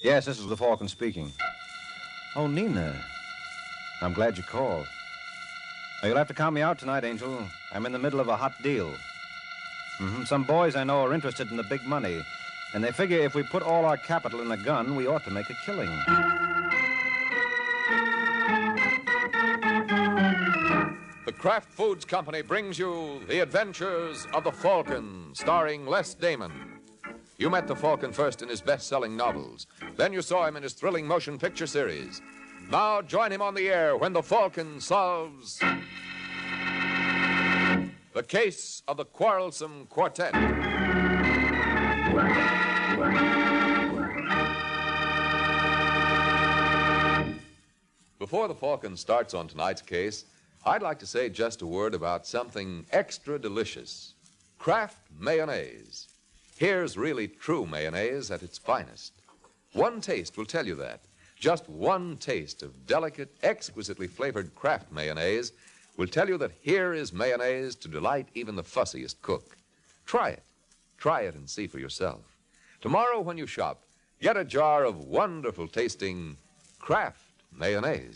Yes, this is the Falcon speaking. Oh, Nina. I'm glad you called. Now, you'll have to count me out tonight, Angel. I'm in the middle of a hot deal. Some boys I know are interested in the big money, and they figure if we put all our capital in a gun, we ought to make a killing. The Kraft Foods Company brings you The Adventures of the Falcon, starring Les Damon. You met the Falcon first in his best-selling novels. Then you saw him in his thrilling motion picture series. Now join him on the air when the Falcon solves the case of the Quarrelsome Quartet. Before the Falcon starts on tonight's case, I'd like to say just a word about something extra delicious. Kraft mayonnaise. Here's really true mayonnaise at its finest. One taste will tell you that. Just one taste of delicate, exquisitely flavored Kraft mayonnaise will tell you that here is mayonnaise to delight even the fussiest cook. Try it. Try it and see for yourself. Tomorrow when you shop, get a jar of wonderful tasting Kraft mayonnaise.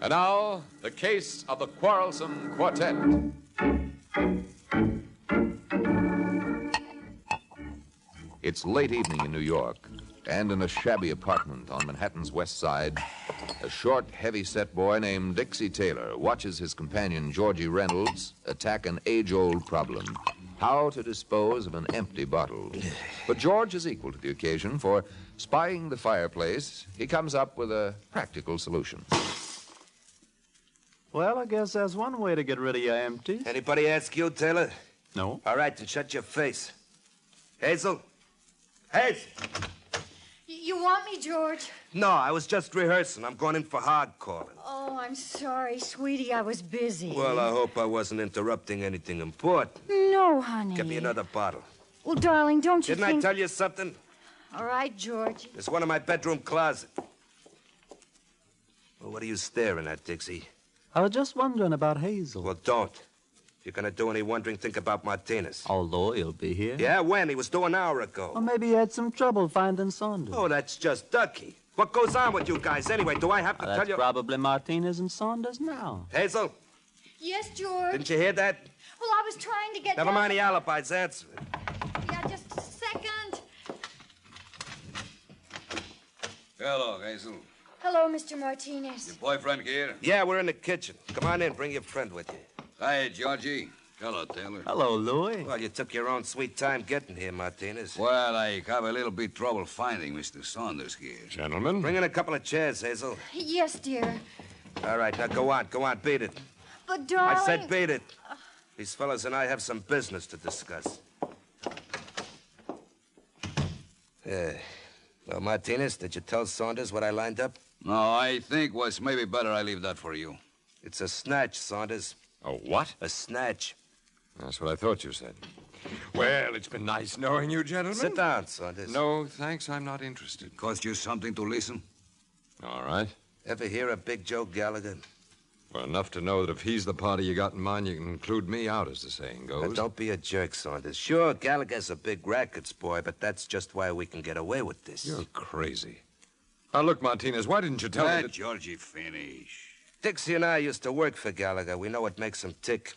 And now, the case of the Quarrelsome Quartet. It's late evening in New York, and in a shabby apartment on Manhattan's West Side, a short, heavy-set boy named Dixie Taylor watches his companion, Georgie Reynolds, attack an age-old problem: how to dispose of an empty bottle. But George is equal to the occasion, for, spying the fireplace, he comes up with a practical solution. Well, I guess that's one way to get rid of your empties. Anybody ask you, Taylor? No. All right, then shut your face. Hazel? Hazel! You want me, George? No, I was just rehearsing. I'm going in for hard calling. Oh, I'm sorry, sweetie. I was busy. Well, I hope I wasn't interrupting anything important. No, honey. Get me another bottle. Well, darling, don't you Didn't think... I tell you something? All right, George. There's one in my bedroom closet. Well, what are you staring at, Dixie? I was just wondering about Hazel. Well, don't. If you're going to do any wondering, think about Martinez. Although he'll be here. Yeah, when? He was due an hour ago. Or maybe he had some trouble finding Saunders. Oh, that's just ducky. What goes on with you guys anyway? Do I have to tell That's you? probably Martinez and Saunders now. Hazel, Yes, George? didn't you hear that? Well, I was trying to get Never down... mind the alibis. Answer it. Yeah, just a second. Hello, Hazel. Hello, Mr. Martinez. Your boyfriend here? Yeah, we're in the kitchen. Come on in. Bring your friend with you. Hi, Georgie. Hello, Taylor. Hello, Louis. Well, you took your own sweet time getting here, Martinez. Well, I have a little bit trouble finding Mr. Saunders here. Gentlemen? Bring in a couple of chairs, Hazel. Yes, dear. All right, now go on. Go on. Beat it. But, darling... I said beat it. These fellas and I have some business to discuss. Well, Martinez, did you tell Saunders what I lined up? No, I think was maybe better I leave that for you. It's a snatch, Saunders. A what? A snatch. That's what I thought you said. Well, it's been nice knowing you, gentlemen. Sit down, Saunders. No, thanks. I'm not interested. Cost you something to listen? All right. Ever hear of Big Joe Gallagher? Well, enough to know that if he's the party you got in mind, you can include me out, as the saying goes. Now, don't be a jerk, Saunders. Sure, Gallagher's a big rackets boy, but that's just why we can get away with this. You're crazy. Now, look, Martinez, why didn't you tell me Let that... Georgie finish. Dixie and I used to work for Gallagher. We know what makes him tick.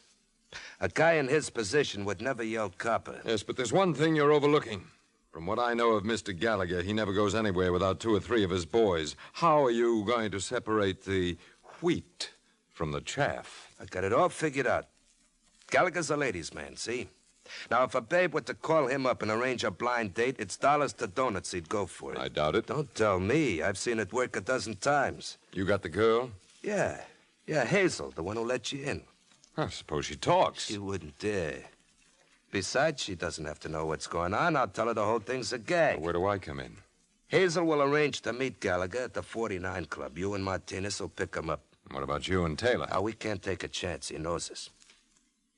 A guy in his position would never yell copper. Yes, but there's one thing you're overlooking. From what I know of Mr. Gallagher, he never goes anywhere without 2 or 3 of his boys. How are you going to separate the wheat from the chaff? I got it all figured out. Gallagher's a ladies' man, see? Now, if a babe were to call him up and arrange a blind date, it's dollars to donuts he'd go for it. I doubt it. Don't tell me. I've seen it work a dozen times. You got the girl? Yeah, Hazel, the one who let you in. I suppose she talks. She wouldn't dare. Besides, she doesn't have to know what's going on. I'll tell her the whole thing's a gag. Well, where do I come in? Hazel will arrange to meet Gallagher at the 49 Club. You and Martinez will pick him up. What about you and Taylor? Now, we can't take a chance. He knows us.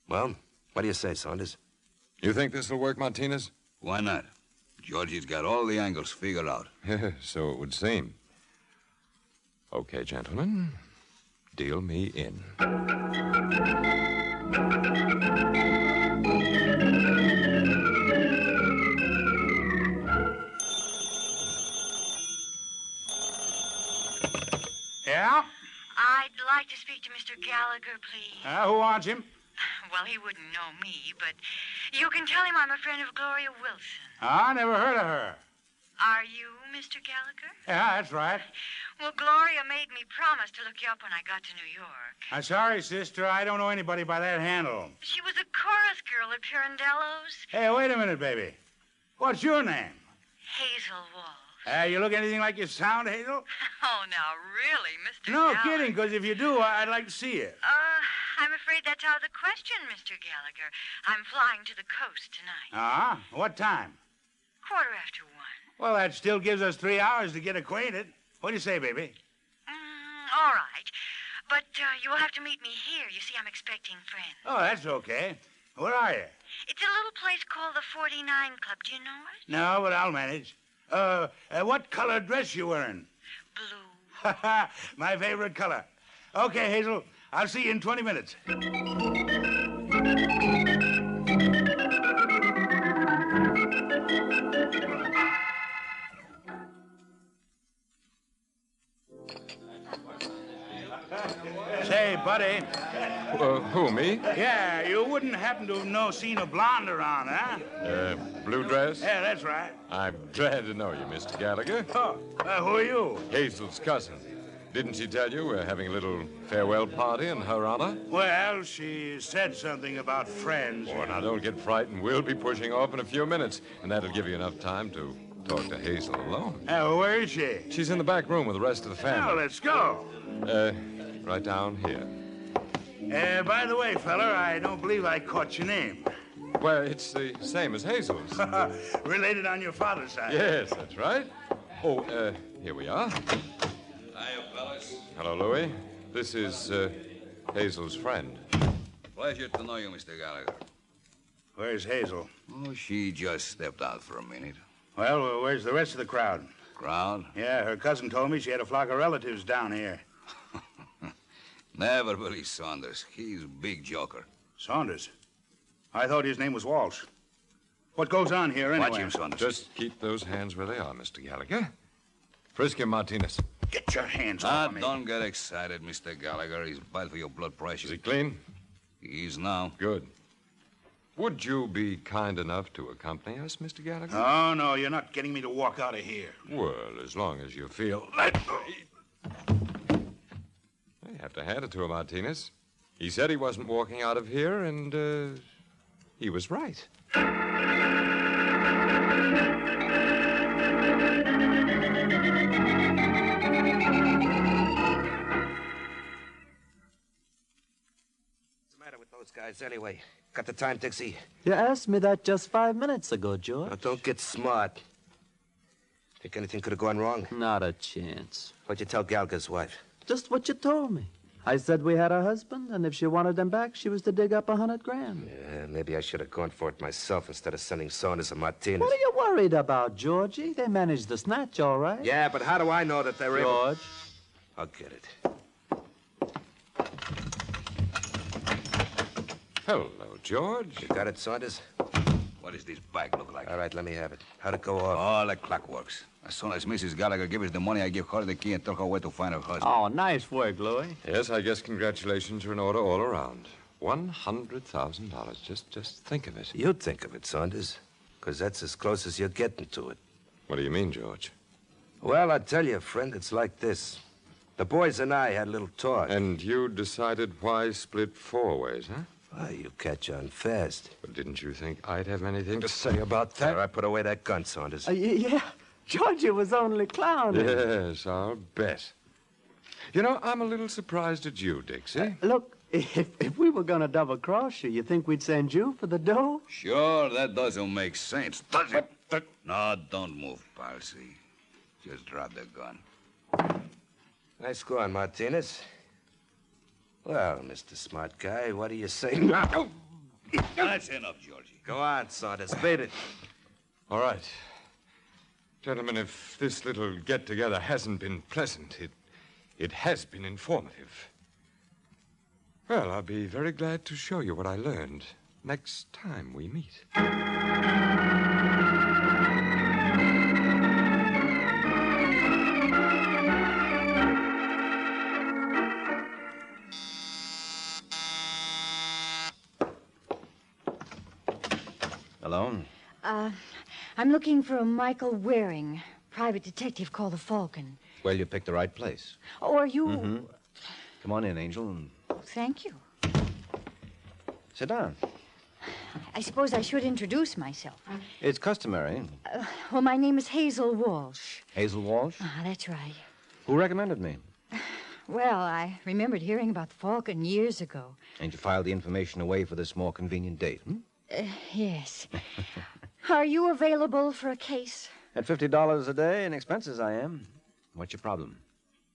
Well, what do you say, Saunders? You think this will work, Martinez? Why not? Georgie's got all the angles figured out. So it would seem. Okay, gentlemen. Deal me in. please. Who wants him? Well, he wouldn't know me, but you can tell him I'm a friend of Gloria Wilson. I never heard of her. Are you Mr. Gallagher? Yeah, that's right. Well, Gloria made me promise to look you up when I got to New York. I'm sorry, sister. I don't know anybody by that handle. She was a chorus girl at Pirandello's. Hey, wait a minute, baby. What's your name? Hazel Walsh. You look anything like you sound, Hazel? Oh, now, really, Mr. No, Gallagher? kidding, because if you do, I'd like to see you. I'm afraid that's out of the question, Mr. Gallagher. I'm flying to the coast tonight. What time? 1:15. Well, that still gives us 3 hours to get acquainted. What do you say, baby? All right. But you'll have to meet me here. You see, I'm expecting friends. Oh, that's okay. Where are you? It's a little place called the 49 Club. Do you know it? No, but I'll manage. What color dress you wearing? Blue. My favorite color. Okay, Hazel. I'll see you in 20 minutes. Say, buddy. Who, me? Yeah, you wouldn't happen to have seen a blonde around, huh? Blue dress? Yeah, that's right. I'm glad to know you, Mr. Gallagher. Oh, who are you? Hazel's cousin. Didn't she tell you we're having a little farewell party in her honor? Well, she said something about friends. Oh, now don't get frightened. We'll be pushing off in a few minutes, and that'll give you enough time to talk to Hazel alone. Where is she? She's in the back room with the rest of the family. Well, let's go. Right down here. By the way, fella, I don't believe I caught your name. Well, it's the same as Hazel's. Related on your father's side. Yes, that's right. Oh, here we are. Hiya, fellas. Hello, Louis. This is Hazel's friend. Pleasure to know you, Mr. Gallagher. Where's Hazel? Oh, she just stepped out for a minute. Well, where's the rest of the crowd? Crowd? Yeah, her cousin told me she had a flock of relatives down here. Never believe Saunders. He's a big joker. Saunders? I thought his name was Walsh. What goes on here anyway? Watch him, Saunders. Just keep those hands where they are, Mr. Gallagher. Frisk him, Martinez. Get your hands off of me. Don't get excited, Mr. Gallagher. He's bad for your blood pressure. Is he clean? He is now. Good. Would you be kind enough to accompany us, Mr. Gallagher? Oh, no, you're not getting me to walk out of here. Well, as long as you feel... You have to hand it to him, Martinez. He said he wasn't walking out of here, and, he was right. Those guys, anyway. Got the time, Dixie? You asked me that just 5 minutes ago, George. Now, don't get smart. Think anything could have gone wrong? Not a chance. What'd you tell Gallagher's wife? Just what you told me. I said we had a husband, and if she wanted them back, she was to dig up $100,000. Yeah, maybe I should have gone for it myself instead of sending Saunders and Martinez. What are you worried about, Georgie? They managed the snatch, all right. Yeah, but how do I know that they're able... George. I'll get it. Hello, George. You got it, Saunders? What does this bag look like? All right, let me have it. How'd it go off? Oh, like clockworks. As soon as Mrs. Gallagher gives us the money, I give her the key and tell her where to find her husband. Oh, nice work, Louis. Yes, I guess congratulations are in order all around. $100,000. Just think of it. You think of it, Saunders, because that's as close as you're getting to it. What do you mean, George? Well, I tell you, friend, it's like this. The boys and I had a little talk. And you decided why split 4 ways, huh? Well, you catch on fast. But didn't you think I'd have anything to say about that? All right, put away that gun, Saunders. Yeah, Georgie was only clowning. Yes, I'll bet. You know, I'm a little surprised at you, Dixie. Look, if we were going to double-cross you, you think we'd send you for the dough? Sure, that doesn't make sense, does it? No, don't move, Palsy. Just drop the gun. Nice going, Martinez. Well, Mr. Smart Guy, what do you say? That's enough, Georgie. Go on, Saunders. Beat it. All right. Gentlemen, if this little get-together hasn't been pleasant, it has been informative. Well, I'll be very glad to show you what I learned next time we meet. Alone? I'm looking for a Michael Waring, private detective called the Falcon. Well, you picked the right place. Or you... Mm-hmm. Come on in, Angel. Thank you. Sit down. I suppose I should introduce myself. It's customary. Well, my name is Hazel Walsh. Hazel Walsh? That's right. Who recommended me? Well, I remembered hearing about the Falcon years ago. And you filed the information away for this more convenient date, Yes. Are you available for a case? At $50 a day in expenses, I am. What's your problem?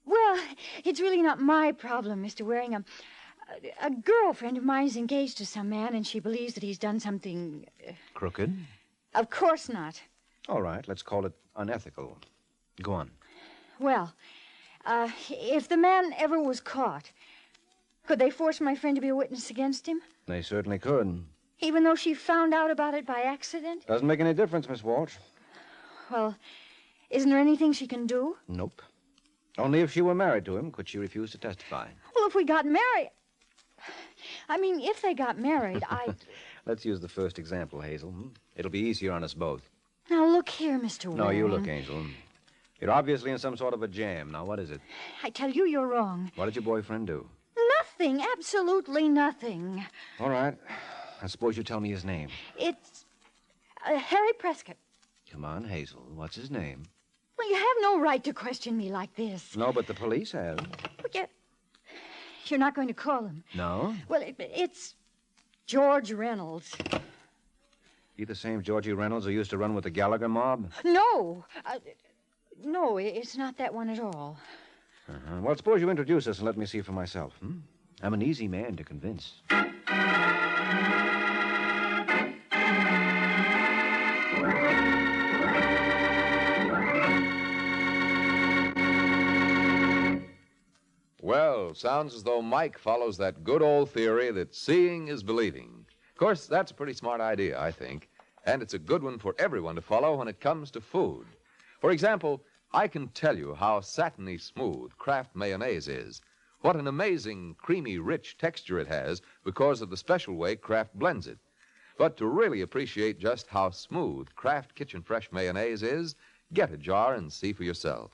Well, it's really not my problem, Mr. Waring. A girlfriend of mine is engaged to some man, and she believes that he's done something... Crooked? Of course not. All right, let's call it unethical. Go on. Well, if the man ever was caught, could they force my friend to be a witness against him? They certainly could. Even though she found out about it by accident? Doesn't make any difference, Miss Walsh. Well, isn't there anything she can do? Nope. Only if she were married to him could she refuse to testify. Well, if we got married... I mean, if they got married, I'd... Let's use the first example, Hazel. It'll be easier on us both. Now, look here, Mr. Waring. No, you look, Angel. You're obviously in some sort of a jam. Now, what is it? I tell you, you're wrong. What did your boyfriend do? Nothing, absolutely nothing. All right. I suppose you tell me his name. It's Harry Prescott. Come on, Hazel. What's his name? Well, you have no right to question me like this. No, but the police have. But you're not going to call him. No? Well, it's George Reynolds. You the same Georgie Reynolds who used to run with the Gallagher mob? No. No, it's not that one at all. Well, suppose you introduce us and let me see for myself. I'm an easy man to convince. Well, sounds as though Mike follows that good old theory that seeing is believing. Of course, that's a pretty smart idea, I think. And it's a good one for everyone to follow when it comes to food. For example, I can tell you how satiny smooth Kraft mayonnaise is. What an amazing, creamy, rich texture it has because of the special way Kraft blends it. But to really appreciate just how smooth Kraft Kitchen Fresh mayonnaise is, get a jar and see for yourself.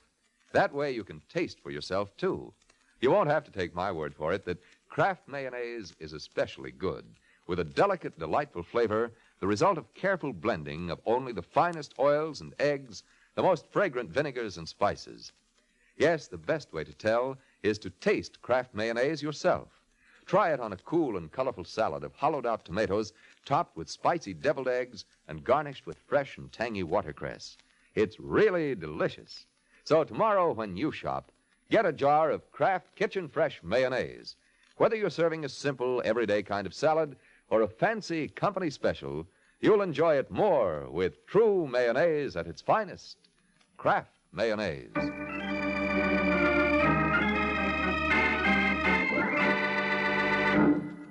That way you can taste for yourself, too. You won't have to take my word for it that Kraft mayonnaise is especially good, with a delicate, delightful flavor, the result of careful blending of only the finest oils and eggs, the most fragrant vinegars and spices. Yes, the best way to tell is to taste Kraft mayonnaise yourself. Try it on a cool and colorful salad of hollowed-out tomatoes topped with spicy deviled eggs and garnished with fresh and tangy watercress. It's really delicious. So tomorrow when you shop, get a jar of Kraft Kitchen Fresh mayonnaise. Whether you're serving a simple, everyday kind of salad or a fancy company special, you'll enjoy it more with true mayonnaise at its finest. Kraft mayonnaise.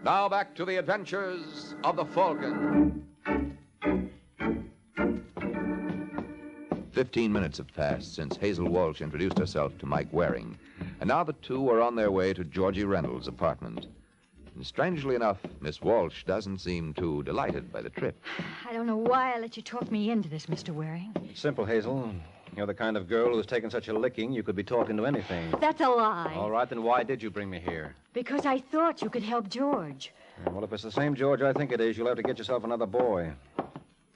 Now back to the adventures of the Falcon. 15 minutes have passed since Hazel Walsh introduced herself to Mike Waring, and now the two are on their way to Georgie Reynolds' apartment. And strangely enough, Miss Walsh doesn't seem too delighted by the trip. I don't know why I let you talk me into this, Mr. Waring. It's simple, Hazel. You're the kind of girl who's taken such a licking you could be talked into anything. That's a lie. All right, then why did you bring me here? Because I thought you could help George. Well, if it's the same George I think it is, you'll have to get yourself another boy.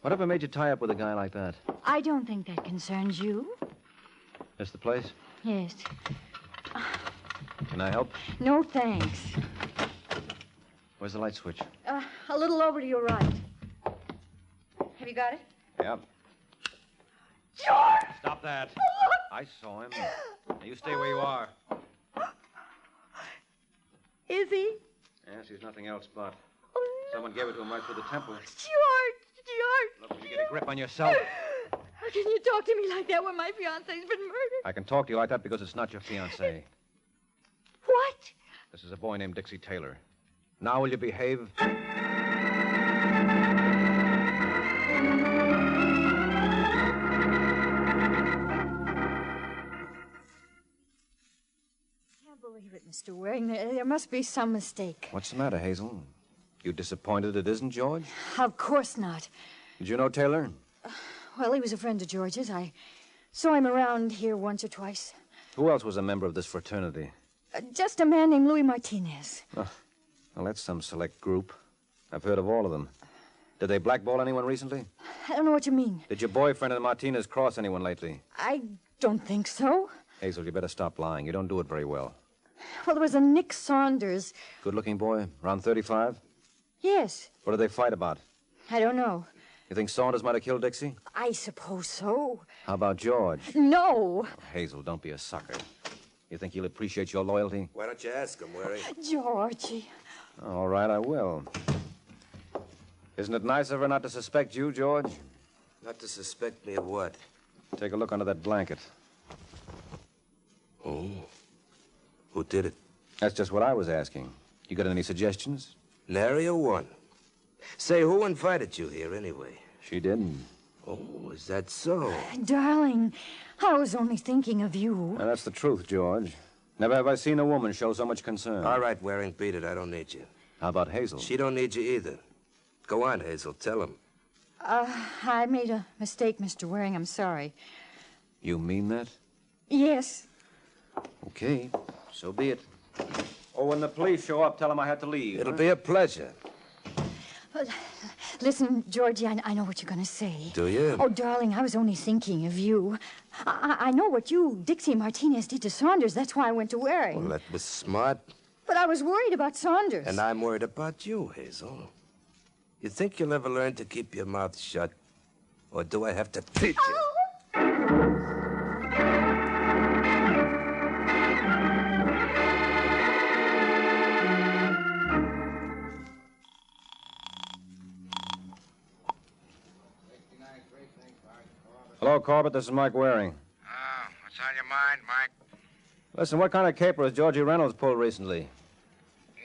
Whatever made you tie up with a guy like that? I don't think that concerns you. This the place? Yes. Can I help? No, thanks. Where's the light switch? A little over to your right. Have you got it? Yep. George! Stop that. I saw him. Now you stay where you are. Is he? Yes, he's nothing else but. Oh, no. Someone gave it to him right through the temple. George! Look, will you get a grip on yourself? How can you talk to me like that when my fiancé's been murdered? I can talk to you like that because it's not your fiancé. What? This is a boy named Dixie Taylor. Now will you behave? Believe it, Mr. Waring. There must be some mistake. What's the matter, Hazel? You disappointed it isn't George? Of course not. Did you know Taylor? Well, he was a friend of George's. I saw him around here once or twice. Who else was a member of this fraternity? Just a man named Louis Martinez. Oh, well, that's some select group. I've heard of all of them. Did they blackball anyone recently? I don't know what you mean. Did your boyfriend and Martinez cross anyone lately? I don't think so. Hazel, you better stop lying. You don't do it very well. Well, there was a Nick Saunders. Good-looking boy, around 35? Yes. What did they fight about? I don't know. You think Saunders might have killed Dixie? I suppose so. How about George? No. Oh, Hazel, don't be a sucker. You think he'll appreciate your loyalty? Why don't you ask him, Waring? Georgie. All right, I will. Isn't it nice of her not to suspect you, George? Not to suspect me of what? Take a look under that blanket. Oh. Who did it? That's just what I was asking. You got any suggestions? Nary a one. Say, who invited you here, anyway? She didn't. Oh, is that so? Darling, I was only thinking of you. Now, that's the truth, George. Never have I seen a woman show so much concern. All right, Waring, beat it. I don't need you. How about Hazel? She don't need you either. Go on, Hazel. Tell him. I made a mistake, Mr. Waring. I'm sorry. You mean that? Yes. Okay, so be it. Oh, when the police show up, tell them I had to leave. It'll be a pleasure. Listen, Georgie, I know what you're going to say. Do you? Oh, darling, I was only thinking of you. I know what you, Dixie Martinez, did to Saunders. That's why I went to Waring. Well, that was smart. But I was worried about Saunders. And I'm worried about you, Hazel. You think you'll ever learn to keep your mouth shut? Or do I have to teach you? Hello, Corbett. This is Mike Waring. Oh, what's on your mind, Mike? Listen, what kind of caper has Georgie Reynolds pulled recently?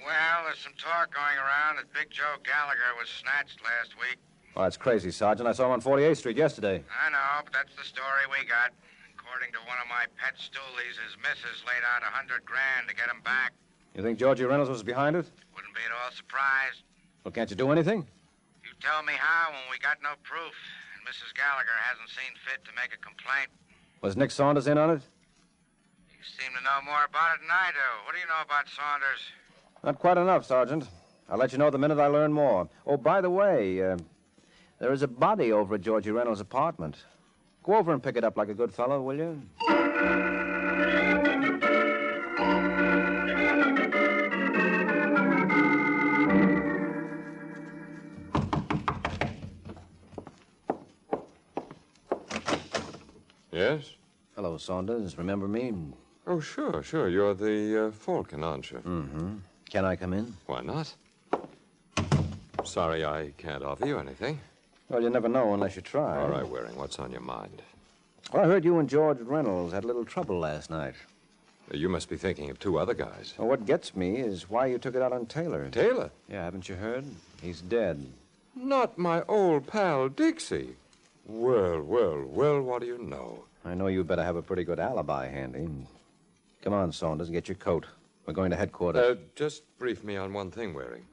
Well, there's some talk going around that Big Joe Gallagher was snatched last week. Oh, that's crazy, Sergeant. I saw him on 48th Street yesterday. I know, but that's the story we got. According to one of my pet stoolies, his missus laid out $100,000 to get him back. You think Georgie Reynolds was behind it? Wouldn't be at all surprised. Well, can't you do anything? You tell me how when we got no proof, and Mrs. Gallagher hasn't seen fit to make a complaint. Was Nick Saunders in on it? You seem to know more about it than I do. What do you know about Saunders? Not quite enough, Sergeant. I'll let you know the minute I learn more. Oh, by the way, there is a body over at Georgie Reynolds' apartment. Go over and pick it up like a good fellow, will you? Yes? Hello, Saunders. Remember me? Oh, sure. You're the Falcon, aren't you? Mm-hmm. Can I come in? Why not? Sorry I can't offer you anything. Well, you never know unless you try. All right, Waring, what's on your mind? Well, I heard you and George Reynolds had a little trouble last night. You must be thinking of two other guys. Well, what gets me is why you took it out on Taylor. Taylor? Yeah, haven't you heard? He's dead. Not my old pal, Dixie. Well, what do you know? I know you better have a pretty good alibi handy. Come on, Saunders, get your coat. We're going to headquarters. Just brief me on one thing, Waring.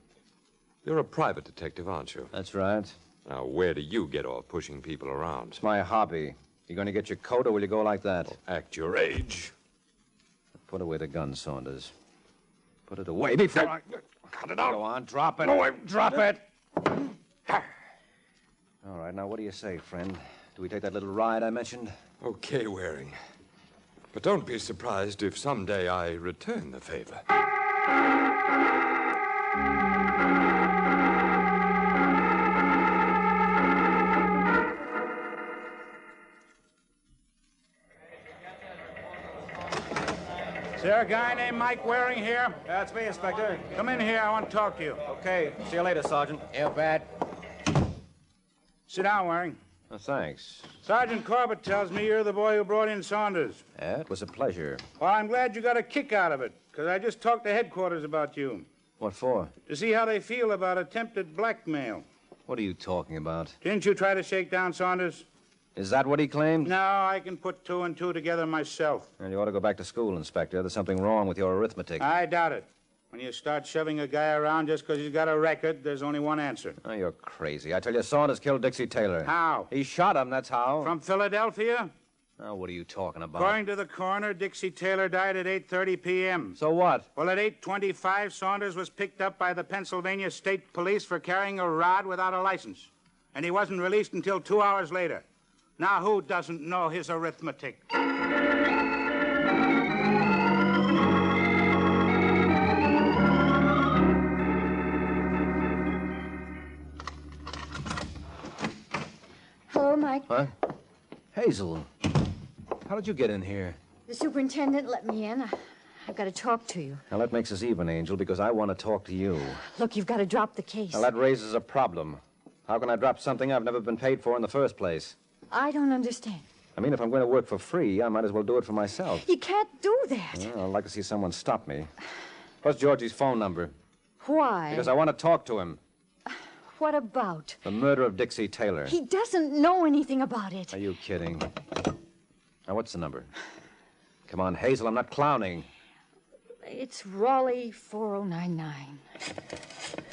You're a private detective, aren't you? That's right. Now, where do you get off pushing people around? It's my hobby. You going to get your coat, or will you go like that? Act your age. Put away the gun, Saunders. Put it away before I... Cut it out. Go on, drop it. No, Drop it. All right, now what do you say, friend? Do we take that little ride I mentioned? Okay, Waring. But don't be surprised if someday I return the favor. Is there a guy named Mike Waring here? That's me, Inspector. Come in here. I want to talk to you. Okay, see you later, Sergeant. You bet. Sit down, Waring. Oh, thanks. Sergeant Corbett tells me you're the boy who brought in Saunders. Yeah, it was a pleasure. Well, I'm glad you got a kick out of it, because I just talked to headquarters about you, What for? to see how they feel about attempted blackmail. What are you talking about? Didn't you try to shake down Saunders? Is that what he claimed? No, I can put two and two together myself. Well, you ought to go back to school, Inspector. There's something wrong with your arithmetic. I doubt it. When you start shoving a guy around just because he's got a record, there's only one answer. Oh, you're crazy. I tell you, Saunders killed Dixie Taylor. How? He shot him, that's how. From Philadelphia? Oh, what are you talking about? According to the coroner, Dixie Taylor died at 8:30 p.m. So what? Well, at 8:25, Saunders was picked up by the Pennsylvania State Police for carrying a rod without a license. And he wasn't released until 2 hours later. Now, who doesn't know his arithmetic? Hello, Mike. Huh? Hazel, how did you get in here? The superintendent let me in. I've got to talk to you. Now, that makes us even, Angel, because I want to talk to you. Look, you've got to drop the case. Now, that raises a problem. How can I drop something I've never been paid for in the first place? I don't understand. I mean, if I'm going to work for free, I might as well do it for myself. You can't do that. Well, I'd like to see someone stop me. What's Georgie's phone number? Why? Because I want to talk to him. What about? The murder of Dixie Taylor. He doesn't know anything about it. Are you kidding? Now, what's the number? Come on, Hazel, I'm not clowning. It's Raleigh 4099.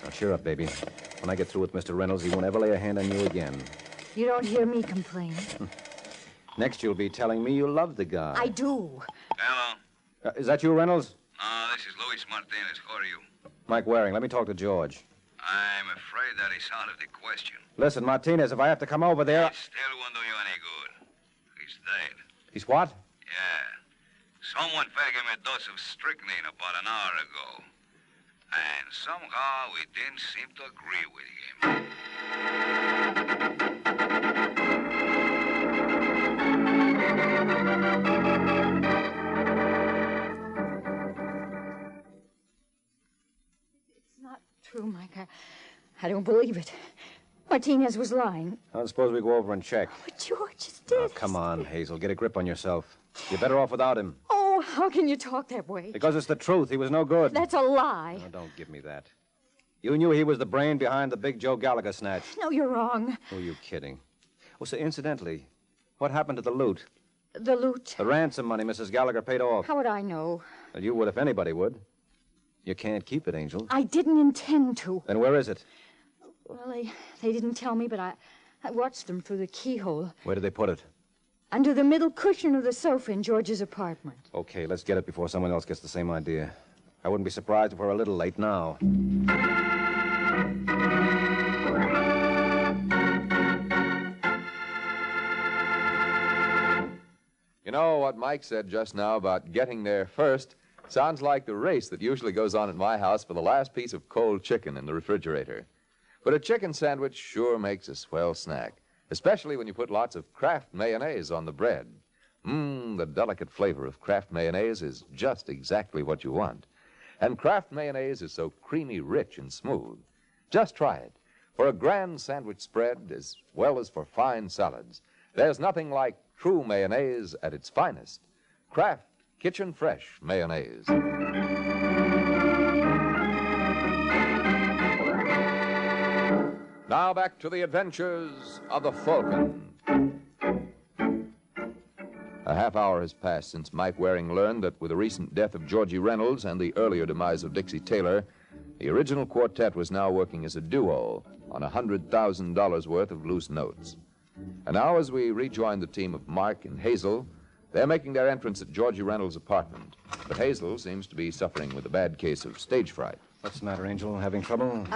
Now, cheer up, baby. When I get through with Mr. Reynolds, he won't ever lay a hand on you again. You don't hear me complain. Next, you'll be telling me you love the guy. I do. Hello. Is that you, Reynolds? This is Luis Martinez. How are you? Mike Waring, let me talk to George. I'm afraid that is out of the question. Listen, Martinez, if I have to come over there... It still won't do you any good. He's dead. He's what? Yeah. Someone fed him a dose of strychnine about an hour ago. And somehow we didn't seem to agree with him. It's not true, Mike. I don't believe it. Martinez was lying. I suppose we go over and check. But George is dead. Oh, come on, Hazel. Get a grip on yourself. You're better off without him. Oh, how can you talk that way? Because it's the truth. He was no good. That's a lie. No, don't give me that. You knew he was the brain behind the big Joe Gallagher snatch. No, you're wrong. Who are you kidding? Oh, so incidentally, what happened to the loot? The loot? The ransom money Mrs. Gallagher paid off. How would I know? Well, you would if anybody would. You can't keep it, Angel. I didn't intend to. Then where is it? Well, they didn't tell me, but I watched them through the keyhole. Where did they put it? Under the middle cushion of the sofa in George's apartment. Okay, let's get it before someone else gets the same idea. I wouldn't be surprised if we're a little late now. You know what Mike said just now about getting there first sounds like the race that usually goes on at my house for the last piece of cold chicken in the refrigerator. But a chicken sandwich sure makes a swell snack, especially when you put lots of Kraft mayonnaise on the bread. The delicate flavor of Kraft mayonnaise is just exactly what you want. And Kraft mayonnaise is so creamy, rich, and smooth. Just try it. For a grand sandwich spread, as well as for fine salads, there's nothing like true mayonnaise at its finest. Kraft Kitchen Fresh mayonnaise. Now back to the adventures of the Falcon. A half hour has passed since Mike Waring learned that with the recent death of Georgie Reynolds and the earlier demise of Dixie Taylor, the original quartet was now working as a duo on $100,000 worth of loose notes. And now, as we rejoin the team of Mark and Hazel, they're making their entrance at Georgie Reynolds' apartment. But Hazel seems to be suffering with a bad case of stage fright. What's the matter, Angel? Having trouble?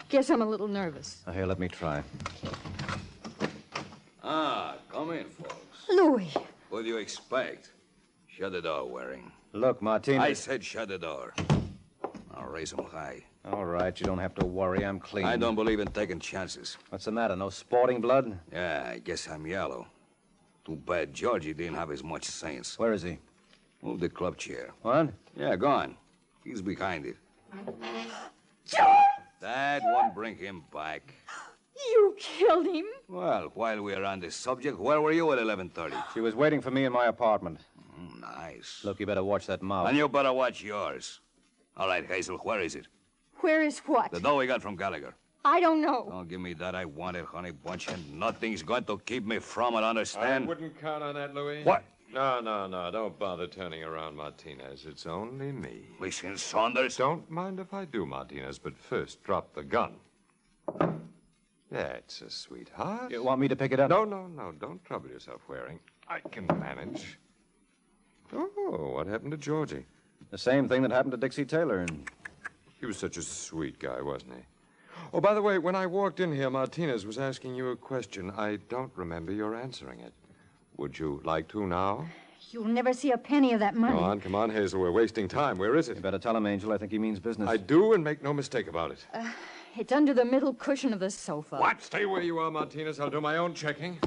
Guess I'm a little nervous. Here, let me try. Come in, folks. Louis. What do you expect? Shut the door, Waring. Look, Martinez. I said shut the door. I'll raise them high. All right, you don't have to worry. I'm clean. I don't believe in taking chances. What's the matter? No sporting blood? Yeah, I guess I'm yellow. Too bad Georgie didn't have as much sense. Where is he? Move the club chair. What? Yeah, go on. He's behind it. George! That won't bring him back. You killed him? Well, while we're on this subject, where were you at 11:30? She was waiting for me in my apartment. Nice. Look, you better watch that mouth. And you better watch yours. All right, Hazel, where is it? Where is what? The dough we got from Gallagher. I don't know. Don't give me that. I want it, honey bunch, and nothing's going to keep me from it, understand? I wouldn't count on that, Louis. What? No. Don't bother turning around, Martinez. It's only me. Listen, Saunders. Don't mind if I do, Martinez, but first drop the gun. That's a sweetheart. You want me to pick it up? No. Don't trouble yourself, Waring. I can manage. Oh, what happened to Georgie? The same thing that happened to Dixie Taylor. And He was such a sweet guy, wasn't he? Oh, by the way, when I walked in here, Martinez was asking you a question. I don't remember your answering it. Would you like to now? You'll never see a penny of that money. Come on, Hazel. We're wasting time. Where is it? You better tell him, Angel. I think he means business. I do, and make no mistake about it. It's under the middle cushion of the sofa. What? Stay where you are, Martinez. I'll do my own checking.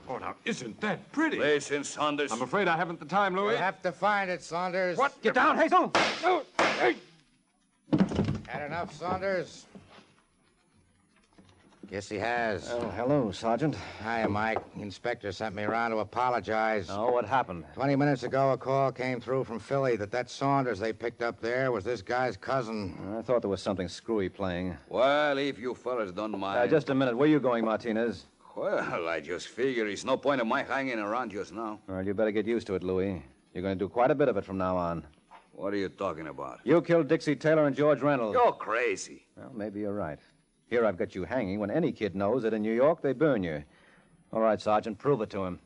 Oh, now, isn't that pretty? Listen, Saunders. I'm afraid I haven't the time, Louis. You'll have to find it, Saunders. What? Get down, Hazel! No. Hey! Had enough, Saunders? Yes, he has. Oh, hello, Sergeant. Hiya, Mike. The inspector sent me around to apologize. Oh, what happened? 20 minutes ago, a call came through from Philly that Saunders they picked up there was this guy's cousin. I thought there was something screwy playing. Well, if you fellas don't mind. Just a minute. Where are you going, Martinez? Well, I just figure it's no point of my hanging around just now. Well, you better get used to it, Louis. You're going to do quite a bit of it from now on. What are you talking about? You killed Dixie Taylor and George Reynolds. You're crazy. Well, maybe you're right. Here I've got you hanging when any kid knows that in New York they burn you. All right, Sergeant, prove it to him.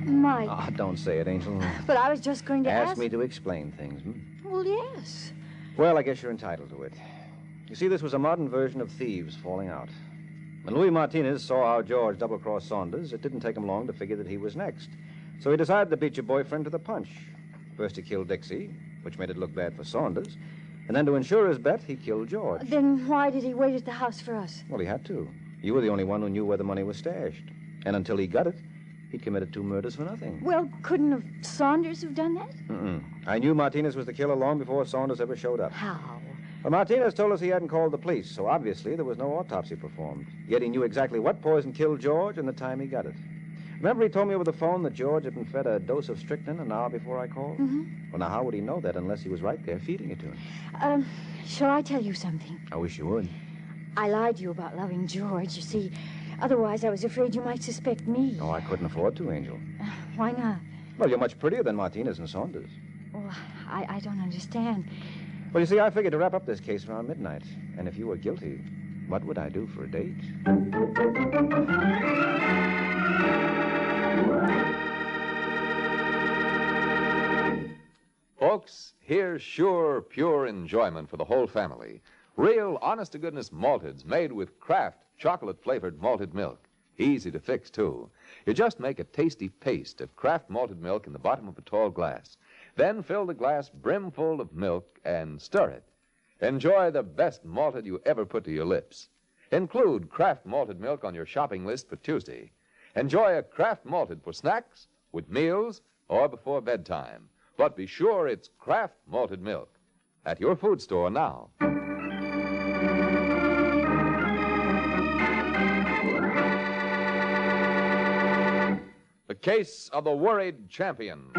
Mike. Oh, don't say it, Angel. But I was just going to ask... Ask me to explain things, Well, yes. Well, I guess you're entitled to it. You see, this was a modern version of thieves falling out. When Louis Martinez saw how George double-crossed Saunders, it didn't take him long to figure that he was next. So he decided to beat your boyfriend to the punch. First he killed Dixie, which made it look bad for Saunders. And then to ensure his bet, he killed George. Then why did he wait at the house for us? Well, he had to. You were the only one who knew where the money was stashed. And until he got it, he'd committed 2 murders for nothing. Well, couldn't have Saunders have done that? I knew Martinez was the killer long before Saunders ever showed up. How? Well, Martinez told us he hadn't called the police, so obviously there was no autopsy performed. Yet he knew exactly what poison killed George and the time he got it. Remember he told me over the phone that George had been fed a dose of strychnine an hour before I called? Well, now, how would he know that unless he was right there feeding it to him? Shall I tell you something? I wish you would. I lied to you about loving George, you see. Otherwise, I was afraid you might suspect me. No, I couldn't afford to, Angel. Why not? Well, you're much prettier than Martinez and Saunders. Oh, I don't understand. Well, you see, I figured to wrap up this case around midnight. And if you were guilty, what would I do for a date? Folks, here's sure, pure enjoyment for the whole family. Real, honest-to-goodness malteds made with Kraft chocolate-flavored malted milk. Easy to fix, too. You just make a tasty paste of Kraft malted milk in the bottom of a tall glass. Then fill the glass brimful of milk and stir it. Enjoy the best malted you ever put to your lips. Include Kraft malted milk on your shopping list for Tuesday. Enjoy a Kraft malted for snacks, with meals, or before bedtime. But be sure it's Kraft malted milk. At your food store now. The Case of the Worried Champion.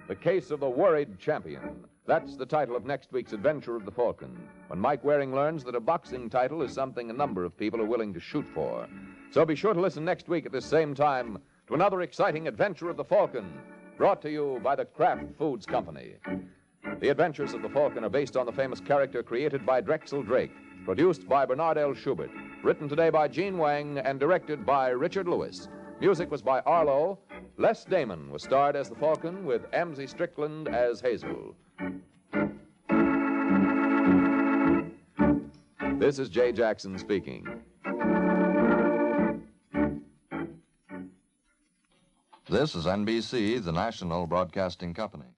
The Case of the Worried Champion. That's the title of next week's adventure of the Falcon, when Mike Waring learns that a boxing title is something a number of people are willing to shoot for. So be sure to listen next week at this same time to another exciting adventure of the Falcon, brought to you by the Kraft Foods Company. The Adventures of the Falcon are based on the famous character created by Drexel Drake, produced by Bernard L. Schubert, written today by Gene Wang, and directed by Richard Lewis. Music was by Arlo. Les Damon was starred as the Falcon, with Amzie Strickland as Hazel. This is Jay Jackson speaking. This is NBC, the national broadcasting company.